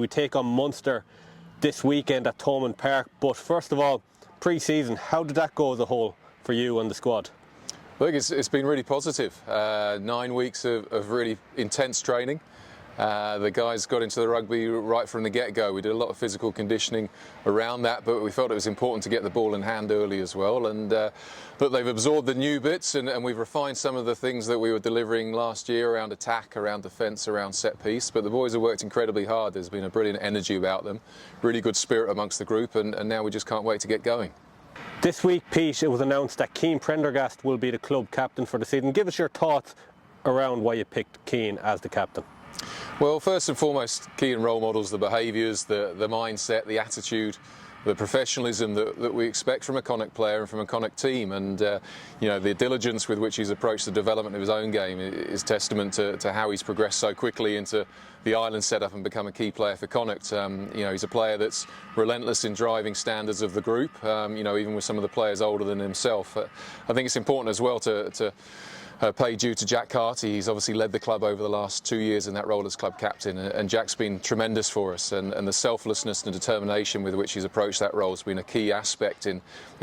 We take on Munster this weekend at Thomond Park, but first of all, pre-season, how did that go as a whole for you and the squad? I think it's been really positive. 9 weeks of really intense training. The guys got into the rugby right from the get-go. We did a lot of physical conditioning around that, but we felt it was important to get the ball in hand early as well. And but they've absorbed the new bits, and we've refined some of the things that we were delivering last year around attack, around defence, around set piece. But the boys have worked incredibly hard. There's been a brilliant energy about them, really good spirit amongst the group, and now we just can't wait to get going. This week, Pete, it was announced that Cian Prendergast will be the club captain for the season. Give us your thoughts around why you picked Cian as the captain. Well, first and foremost, Cian role models the behaviours, the mindset, the attitude, the professionalism that we expect from a Connacht player and from a Connacht team, and you know, the diligence with which he's approached the development of his own game is testament to how he's progressed so quickly into the island setup and become a key player for Connacht. You know, he's a player that's relentless in driving standards of the group. You know, even with some of the players older than himself. I think it's important as well to pay due to Jack Carty. He's obviously led the club over the last 2 years in that role as club captain, and Jack's been tremendous for us, and the selflessness and determination with which he's approached that role has been a key aspect in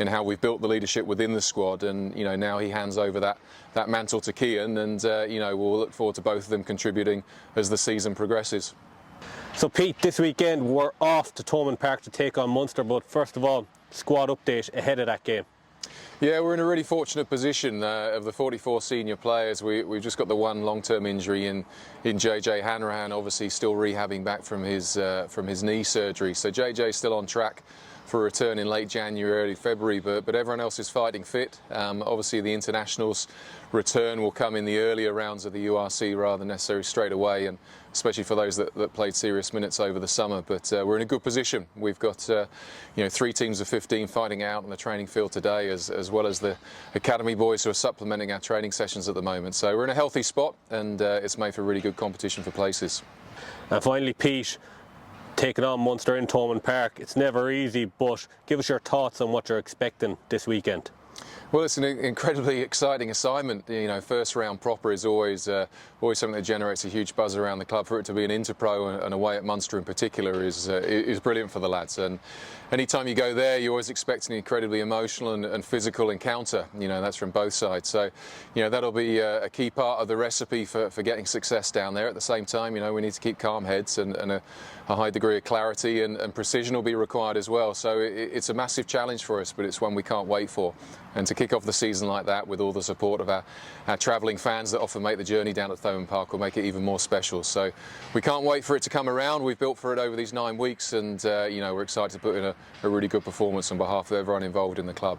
how we've built the leadership within the squad. And you know, now he hands over that mantle to Cian, and you know, we'll look forward to both of them contributing as the season progresses. So Pete, this weekend we're off to Thomond Park to take on Munster, but first of all, squad update ahead of that game. Yeah, we're in a really fortunate position. Of the 44 senior players, we've just got the one long-term injury in JJ Hanrahan, obviously still rehabbing back from his knee surgery. So JJ's still on track for a return in late January, early February, but everyone else is fighting fit. Obviously the internationals return will come in the earlier rounds of the URC rather than necessarily straight away, and especially for those that played serious minutes over the summer. But we're in a good position. We've got you know, 3 teams of 15 fighting out on the training field today, as well as the academy boys who are supplementing our training sessions at the moment. So we're in a healthy spot, and it's made for really good competition for places. And finally, Pete, taking on Munster in Thomond Park, it's never easy, but give us your thoughts on what you're expecting this weekend. Well, it's an incredibly exciting assignment. You know, first round proper is always something that generates a huge buzz around the club. For it to be an inter-pro and away at Munster in particular is brilliant for the lads. And anytime you go there, you always expect an incredibly emotional and physical encounter. You know, that's from both sides. So, you know, that'll be a key part of the recipe for getting success down there. At the same time, you know, we need to keep calm heads, and a high degree of clarity and precision will be required as well. So it's a massive challenge for us, but it's one we can't wait for. And to kick off the season like that with all the support of our travelling fans that often make the journey down at Thomond Park will make it even more special. So we can't wait for it to come around. We've built for it over these 9 weeks, and you know, we're excited to put in a really good performance on behalf of everyone involved in the club.